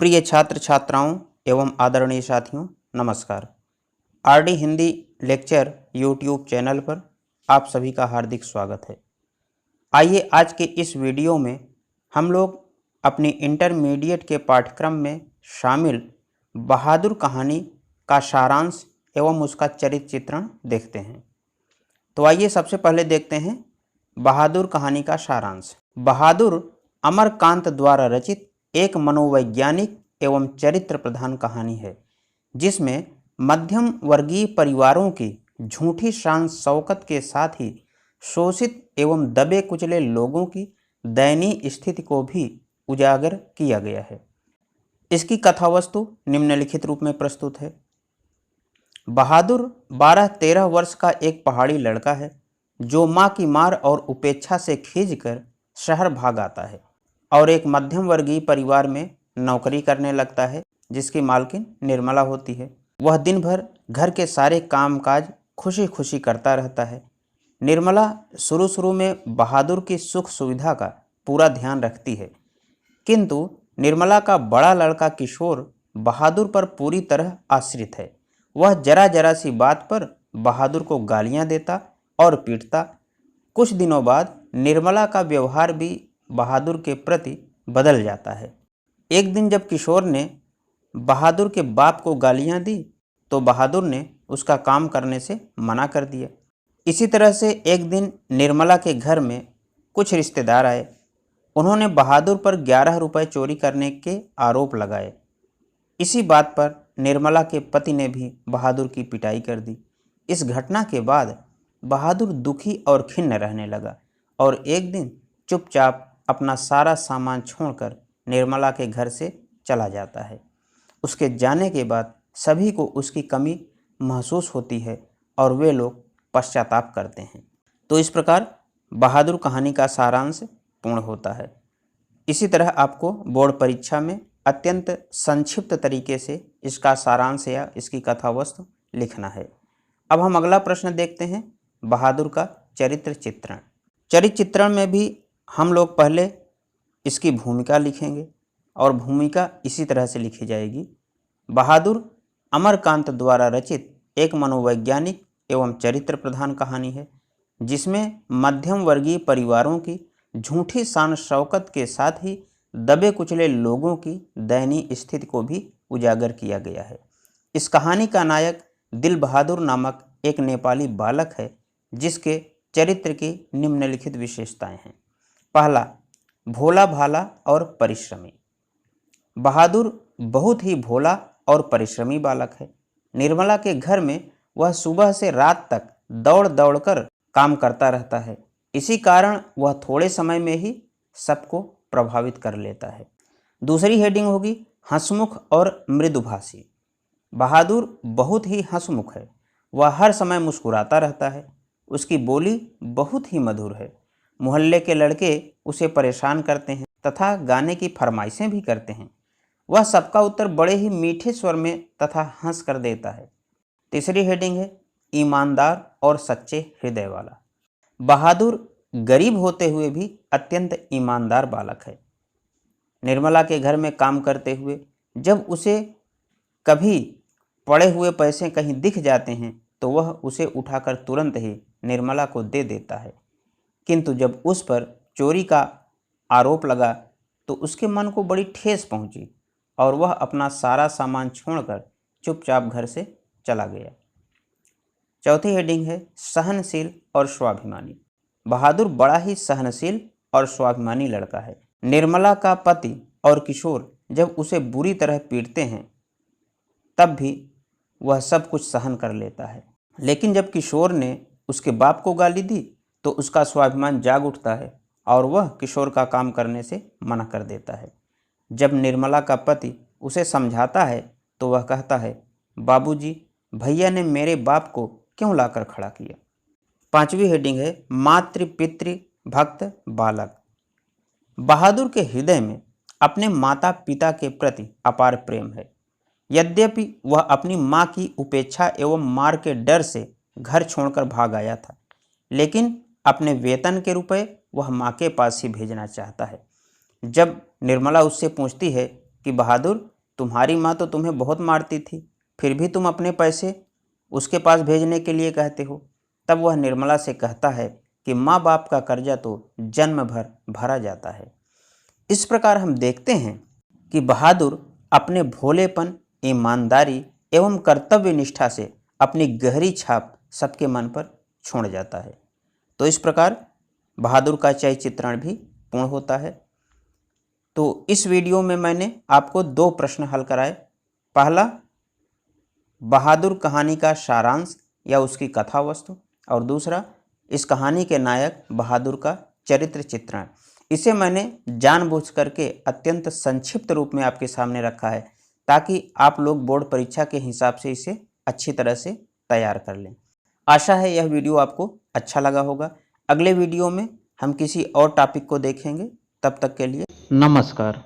प्रिय छात्र छात्राओं एवं आदरणीय साथियों, नमस्कार। RD Hindi lecture YouTube channel पर आप सभी का हार्दिक स्वागत है। आइए आज के इस वीडियो में हम लोग अपनी इंटरमीडिएट के पाठ्यक्रम में शामिल बहादुर कहानी का सारांश एवं उसका चरित्र चित्रण देखते हैं। तो आइए सबसे पहले देखते हैं बहादुर कहानी का सारांश। बहादुर अमरकांत द्वारा रचित एक मनोवैज्ञानिक एवं चरित्र प्रधान कहानी है, जिसमें मध्यम वर्गीय परिवारों की झूठी शान शौकत के साथ ही शोषित एवं दबे कुचले लोगों की दयनीय स्थिति को भी उजागर किया गया है। इसकी कथावस्तु निम्नलिखित रूप में प्रस्तुत है। बहादुर 12-13 वर्ष का एक पहाड़ी लड़का है, जो माँ की मार और उपेक्षा से खींचकर शहर भाग आता है और एक मध्यम वर्गीय परिवार में नौकरी करने लगता है, जिसकी मालकिन निर्मला होती है। वह दिन भर घर के सारे कामकाज खुशी खुशी करता रहता है। निर्मला शुरू में बहादुर की सुख सुविधा का पूरा ध्यान रखती है, किंतु निर्मला का बड़ा लड़का किशोर बहादुर पर पूरी तरह आश्रित है। वह जरा जरा सी बात पर बहादुर को गालियां देता और पीटता। कुछ दिनों बाद निर्मला का व्यवहार भी बहादुर के प्रति बदल जाता है। एक दिन जब किशोर ने बहादुर के बाप को गालियां दी, तो बहादुर ने उसका काम करने से मना कर दिया। इसी तरह से एक दिन निर्मला के घर में कुछ रिश्तेदार आए। उन्होंने बहादुर पर 11 रुपये चोरी करने के आरोप लगाए। इसी बात पर निर्मला के पति ने भी बहादुर की पिटाई कर दी। इस घटना के बाद बहादुर दुखी और खिन्न रहने लगा और एक दिन चुपचाप अपना सारा सामान छोड़कर निर्मला के घर से चला जाता है। उसके जाने के बाद सभी को उसकी कमी महसूस होती है और वे लोग पश्चाताप करते हैं। तो इस प्रकार बहादुर कहानी का सारांश पूर्ण होता है। इसी तरह आपको बोर्ड परीक्षा में अत्यंत संक्षिप्त तरीके से इसका सारांश या इसकी कथावस्तु लिखना है। अब हम अगला प्रश्न देखते हैं, बहादुर का चरित्र चित्रण। चरित्र चित्रण में भी हम लोग पहले इसकी भूमिका लिखेंगे और भूमिका इसी तरह से लिखी जाएगी। बहादुर अमरकांत द्वारा रचित एक मनोवैज्ञानिक एवं चरित्र प्रधान कहानी है, जिसमें मध्यम वर्गीय परिवारों की झूठी शान शौकत के साथ ही दबे कुचले लोगों की दयनीय स्थिति को भी उजागर किया गया है। इस कहानी का नायक दिल बहादुर नामक एक नेपाली बालक है, जिसके चरित्र की निम्नलिखित विशेषताएं हैं। पहला, भोला भाला और परिश्रमी। बहादुर बहुत ही भोला और परिश्रमी बालक है। निर्मला के घर में वह सुबह से रात तक दौड़ दौड़ कर काम करता रहता है। इसी कारण वह थोड़े समय में ही सबको प्रभावित कर लेता है। दूसरी हेडिंग होगी, हंसमुख और मृदुभाषी। बहादुर बहुत ही हंसमुख है। वह हर समय मुस्कुराता रहता है। उसकी बोली बहुत ही मधुर है। मोहल्ले के लड़के उसे परेशान करते हैं तथा गाने की फरमाइशें भी करते हैं। वह सबका उत्तर बड़े ही मीठे स्वर में तथा हंस कर देता है। तीसरी हेडिंग है, ईमानदार और सच्चे हृदय वाला। बहादुर गरीब होते हुए भी अत्यंत ईमानदार बालक है। निर्मला के घर में काम करते हुए जब उसे कभी पड़े हुए पैसे कहीं दिख जाते हैं, तो वह उसे उठाकर तुरंत ही निर्मला को दे देता है। किंतु जब उस पर चोरी का आरोप लगा, तो उसके मन को बड़ी ठेस पहुंची और वह अपना सारा सामान छोड़कर चुपचाप घर से चला गया। चौथी हेडिंग है, सहनशील और स्वाभिमानी। बहादुर बड़ा ही सहनशील और स्वाभिमानी लड़का है। निर्मला का पति और किशोर जब उसे बुरी तरह पीटते हैं, तब भी वह सब कुछ सहन कर लेता है। लेकिन जब किशोर ने उसके बाप को गाली दी, तो उसका स्वाभिमान जाग उठता है और वह किशोर का काम करने से मना कर देता है। जब निर्मला का पति उसे समझाता है, तो वह कहता है, बाबूजी, भैया ने मेरे बाप को क्यों लाकर खड़ा किया। पांचवी हेडिंग है, मातृ पितृ भक्त बालक। बहादुर के हृदय में अपने माता पिता के प्रति अपार प्रेम है। यद्यपि वह अपनी माँ की उपेक्षा एवं मार के डर से घर छोड़कर भाग आया था, लेकिन अपने वेतन के रुपए वह माँ के पास ही भेजना चाहता है। जब निर्मला उससे पूछती है कि बहादुर, तुम्हारी माँ तो तुम्हें बहुत मारती थी, फिर भी तुम अपने पैसे उसके पास भेजने के लिए कहते हो। तब वह निर्मला से कहता है कि माँ बाप का कर्जा तो जन्म भर भरा जाता है। इस प्रकार हम देखते हैं कि बहादुर अपने भोलेपन, ईमानदारी एवं कर्तव्य निष्ठा से अपनी गहरी छाप सबके मन पर छोड़ जाता है। तो इस प्रकार बहादुर का चरित्र चित्रण भी पूर्ण होता है। तो इस वीडियो में मैंने आपको 2 प्रश्न हल कराए। पहला, बहादुर कहानी का सारांश या उसकी कथा वस्तु, और दूसरा, इस कहानी के नायक बहादुर का चरित्र चित्रण। इसे मैंने जानबूझ करके अत्यंत संक्षिप्त रूप में आपके सामने रखा है ताकि आप लोग बोर्ड परीक्षा के हिसाब से इसे अच्छी तरह से तैयार कर लें। आशा है यह वीडियो आपको अच्छा लगा होगा। अगले वीडियो में हम किसी और टॉपिक को देखेंगे। तब तक के लिए नमस्कार।